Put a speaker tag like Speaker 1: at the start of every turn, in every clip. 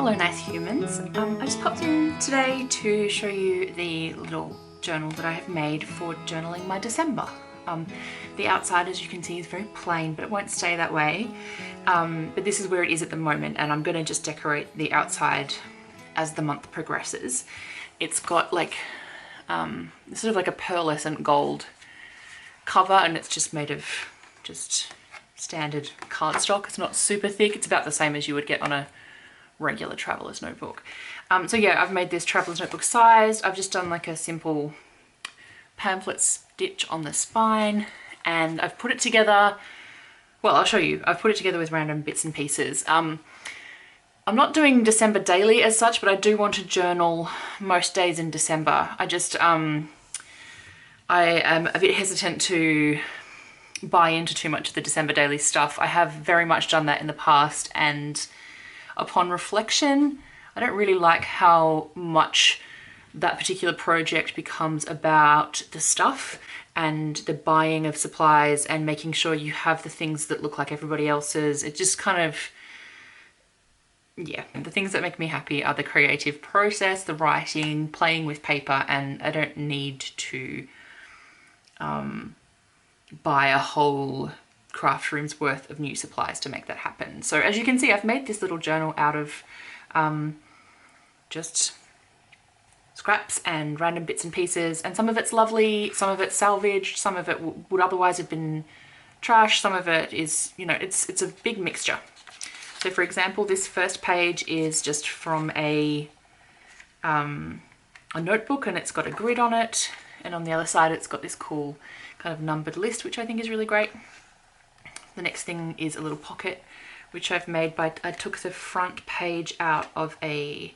Speaker 1: Hello nice humans. I just popped in today to show you the little journal that I have made for journaling my December. The outside, as you can see, is very plain, but it won't stay that way. But this is where it is at the moment, and I'm going to just decorate the outside as the month progresses. It's got like sort of like a pearlescent gold cover, and it's just made of just standard cardstock. It's not super thick. It's about the same as you would get on a regular traveler's notebook. So yeah, I've made this traveler's notebook sized. I've just done like a simple pamphlet stitch on the spine, and I've put it together. Well, I'll show you. I've put it together with random bits and pieces. I'm not doing December daily as such, but I do want to journal most days in December. I am a bit hesitant to buy into too much of the December daily stuff. I have very much done that in the past, and upon reflection, I don't really like how much that particular project becomes about the stuff and the buying of supplies and making sure you have the things that look like everybody else's. It just kind of, yeah, the things that make me happy are the creative process, the writing, playing with paper, and I don't need to buy a whole craft room's worth of new supplies to make that happen. So as you can see, I've made this little journal out of just scraps and random bits and pieces, and some of it's lovely, some of it's salvaged, some of it would otherwise have been trash, some of it is, you know, it's a big mixture. So for example, this first page is just from a notebook, and it's got a grid on it, and on the other side it's got this cool kind of numbered list, which I think is really great. The next thing is a little pocket, which I've made by, I took the front page out of an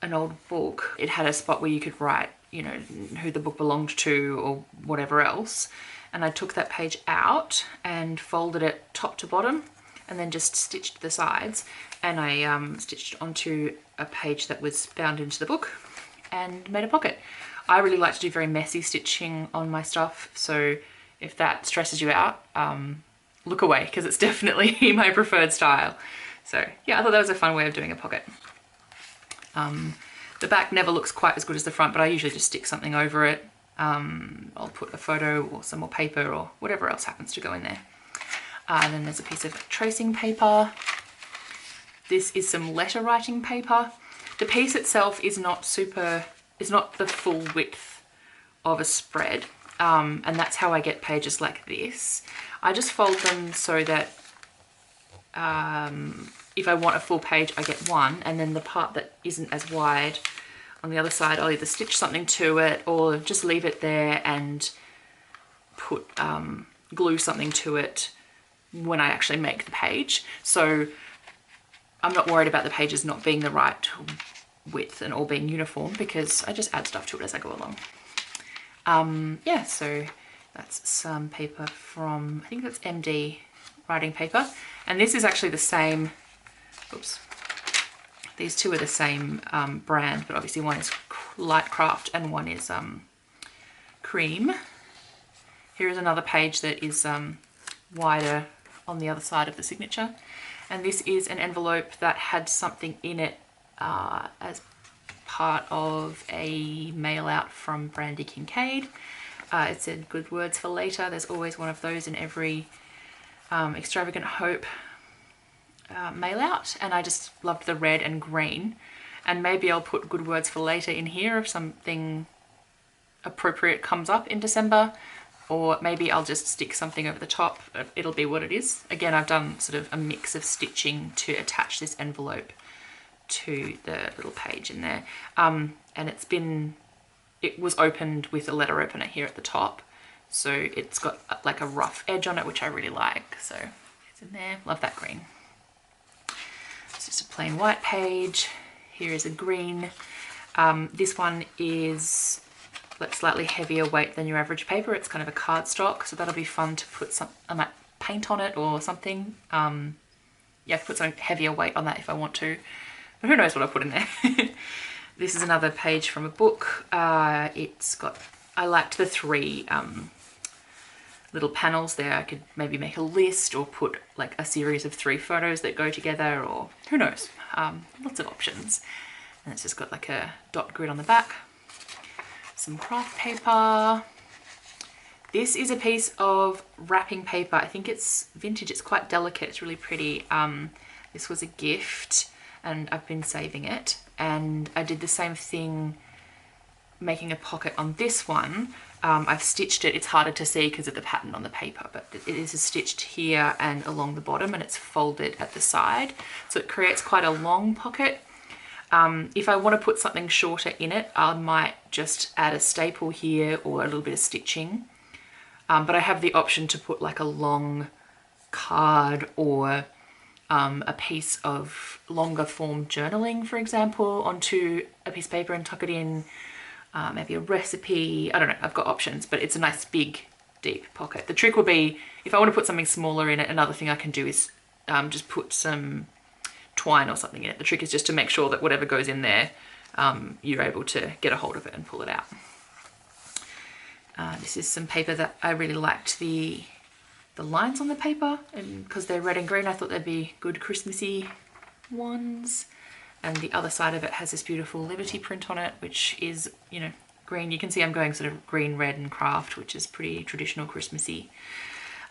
Speaker 1: old book. It had a spot where you could write, you know, who the book belonged to or whatever else. And I took that page out and folded it top to bottom, and then just stitched the sides. And I stitched onto a page that was bound into the book and made a pocket. I really like to do very messy stitching on my stuff, so if that stresses you out, look away, because it's definitely my preferred style. So yeah, I thought that was a fun way of doing a pocket. The back never looks quite as good as the front, but I usually just stick something over it. I'll put a photo or some more paper or whatever else happens to go in there. And then there's a piece of tracing paper. This is some letter writing paper. The piece itself is not the full width of a spread. And that's how I get pages like this. I just fold them so that if I want a full page, I get one, and then the part that isn't as wide on the other side, I'll either stitch something to it or just leave it there and put glue something to it when I actually make the page. So I'm not worried about the pages not being the right width and all being uniform, because I just add stuff to it as I go along. Yeah, so that's some paper from, I think that's MD writing paper. And this is actually the same, oops, these two are the same brand, but obviously one is Light Craft and one is Cream. Here is another page that is wider on the other side of the signature. And this is an envelope that had something in it as part of a mail out from Brandy Kincaid. It said good words for later. There's always one of those in every Extravagant Hope mail out, and I just loved the red and green, and maybe I'll put good words for later in here if something appropriate comes up in December, or maybe I'll just stick something over the top. It'll be what it is. Again, I've done sort of a mix of stitching to attach this envelope to the little page in there, and it was opened with a letter opener here at the top, so it's got like a rough edge on it, which I really like. So it's in there. Love that green. It's just a plain white page. Here is a green. This one is like slightly heavier weight than your average paper. It's kind of a cardstock, so that'll be fun to put some, I might paint on it or something. Yeah, put some heavier weight on that if I want to. But who knows what I put in there. This is another page from a book. It's got, I liked the three little panels there. I could maybe make a list or put like a series of 3 photos that go together, or who knows, lots of options. And it's just got like a dot grid on the back, some craft paper. This is a piece of wrapping paper. I think it's vintage, it's quite delicate, it's really pretty. This was a gift and I've been saving it, and I did the same thing making a pocket on this one. I've stitched it, it's harder to see because of the pattern on the paper, but it is stitched here and along the bottom, and it's folded at the side, so it creates quite a long pocket. If I want to put something shorter in it, I might just add a staple here or a little bit of stitching, but I have the option to put like a long card or a piece of longer form journaling, for example, onto a piece of paper and tuck it in. Maybe a recipe, I don't know, I've got options, but it's a nice big deep pocket. The trick will be, if I want to put something smaller in it, another thing I can do is just put some twine or something in it. The trick is just to make sure that whatever goes in there, you're able to get a hold of it and pull it out. This is some paper that I really liked the lines on the paper, and because they're red and green, I thought they'd be good Christmassy ones. And the other side of it has this beautiful Liberty print on it, which is, you know, green. You can see I'm going sort of green, red and craft, which is pretty traditional Christmassy.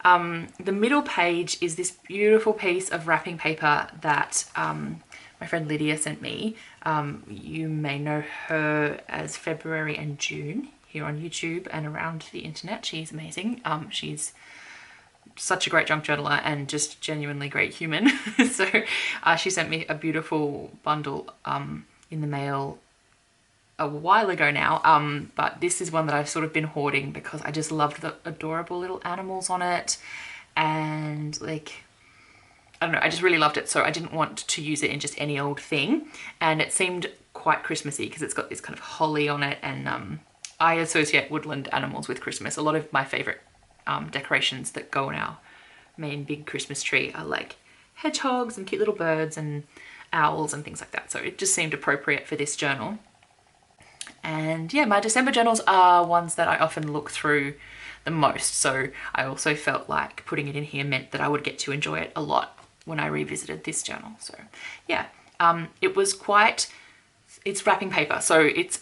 Speaker 1: The middle page is this beautiful piece of wrapping paper that my friend Lydia sent me. You may know her as February and June here on YouTube and around the internet. She's amazing. She's such a great junk journaler and just genuinely great human. So she sent me a beautiful bundle in the mail a while ago now, but this is one that I've sort of been hoarding because I just loved the adorable little animals on it, and like, I don't know, I just really loved it, so I didn't want to use it in just any old thing, and it seemed quite Christmassy because it's got this kind of holly on it, and I associate woodland animals with Christmas. A lot of my favourite decorations that go on our main big Christmas tree are like hedgehogs and cute little birds and owls and things like that, so it just seemed appropriate for this journal. And yeah, my December journals are ones that I often look through the most, so I also felt like putting it in here meant that I would get to enjoy it a lot when I revisited this journal. So yeah, it's wrapping paper, so it's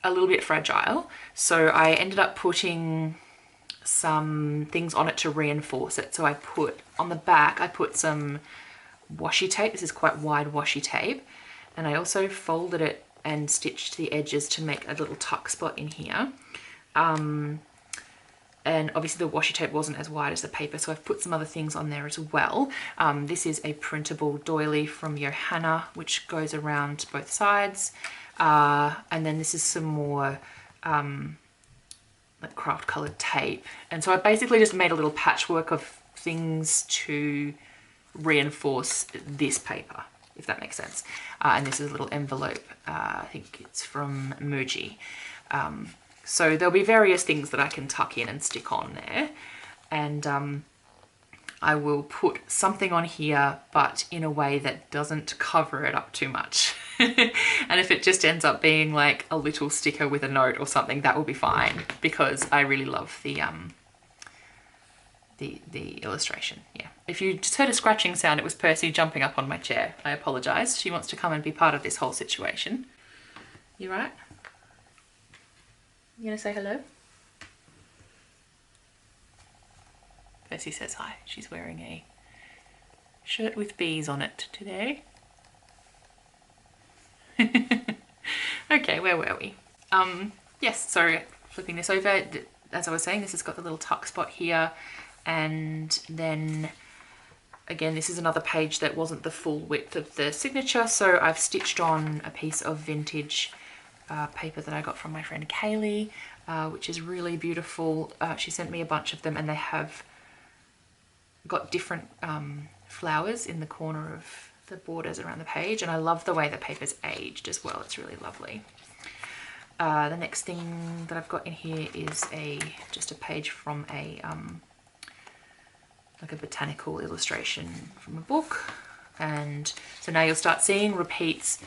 Speaker 1: a little bit fragile, so I ended up putting some things on it to reinforce it. So I put on the back, I put some washi tape. This is quite wide washi tape, and I also folded it and stitched the edges to make a little tuck spot in here. And obviously the washi tape wasn't as wide as the paper, so I've put some other things on there as well. This is a printable doily from Johanna, which goes around both sides. And then this is some more like craft colored tape, and so I basically just made a little patchwork of things to reinforce this paper, if that makes sense. And this is a little envelope, I think it's from Muji. So there'll be various things that I can tuck in and stick on there, and I will put something on here, but in a way that doesn't cover it up too much. And if it just ends up being like a little sticker with a note or something, that will be fine, because I really love the illustration. Yeah. If you just heard a scratching sound, it was Percy jumping up on my chair. I apologise. She wants to come and be part of this whole situation. You right? You gonna say hello? Percy says hi. She's wearing a shirt with bees on it today. Okay, where were we? Yes, so flipping this over, as I was saying, this has got the little tuck spot here, and then again, this is another page that wasn't the full width of the signature, so I've stitched on a piece of vintage paper that I got from my friend Kaylee, which is really beautiful. She sent me a bunch of them, and they have got different flowers in the corner of the borders around the page, and I love the way the paper's aged as well. It's really lovely. The next thing that I've got in here is just a page from like a botanical illustration from a book, and so now you'll start seeing repeats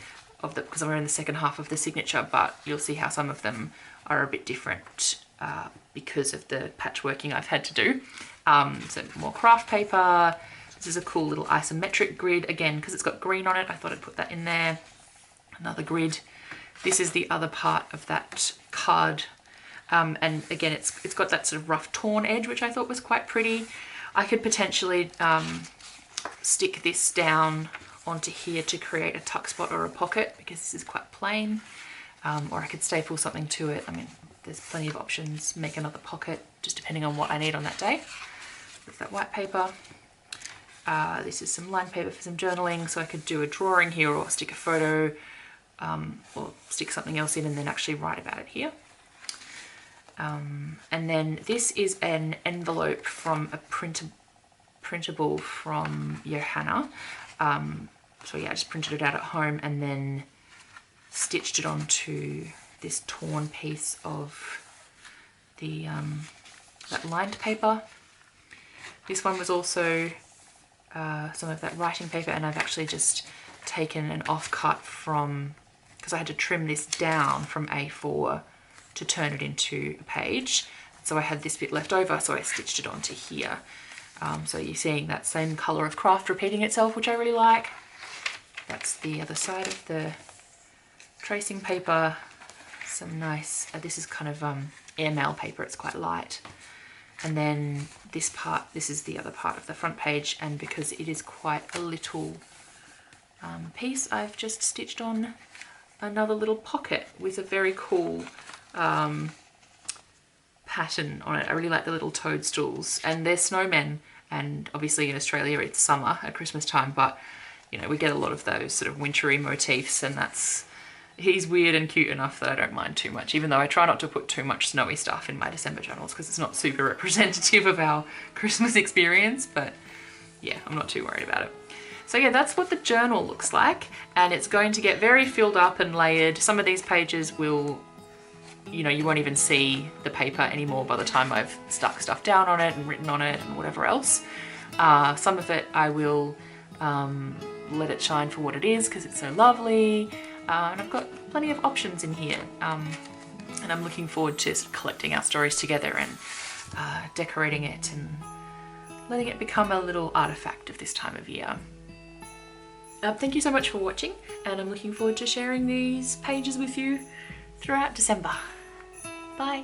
Speaker 1: of because we're in the second half of the signature, but you'll see how some of them are a bit different because of the patchworking I've had to do. So more craft paper. This is a cool little isometric grid, again, because it's got green on it, I thought I'd put that in there. Another grid. This is the other part of that card. And again, it's got that sort of rough torn edge, which I thought was quite pretty. I could potentially stick this down onto here to create a tuck spot or a pocket, because this is quite plain. Or I could staple something to it. I mean, there's plenty of options. Make another pocket, just depending on what I need on that day. With that white paper. This is some lined paper for some journaling, so I could do a drawing here or stick a photo or stick something else in and then actually write about it here. And then this is an envelope from a printable from Johanna. So yeah, I just printed it out at home and then stitched it onto this torn piece of the that lined paper. This one was also some of that writing paper, and I've actually just taken an offcut from, because I had to trim this down from A4 to turn it into a page. So I had this bit left over, so I stitched it onto here. So you're seeing that same colour of craft repeating itself, which I really like. That's the other side of the tracing paper. Some nice, this is kind of airmail paper, it's quite light. And then this part, this is the other part of the front page, and because it is quite a little piece, I've just stitched on another little pocket with a very cool pattern on it. I really like the little toadstools, and they're snowmen, and obviously in Australia it's summer at Christmas time, but you know, we get a lot of those sort of wintry motifs, and he's weird and cute enough that I don't mind too much, even though I try not to put too much snowy stuff in my December journals because it's not super representative of our Christmas experience, but yeah, I'm not too worried about it. So yeah, that's what the journal looks like, and it's going to get very filled up and layered. Some of these pages will, you know, you won't even see the paper anymore by the time I've stuck stuff down on it and written on it and whatever else. Some of it I will let it shine for what it is because it's so lovely. And I've got plenty of options in here, and I'm looking forward to sort of collecting our stories together and decorating it and letting it become a little artifact of this time of year. Thank you so much for watching, and I'm looking forward to sharing these pages with you throughout December. Bye!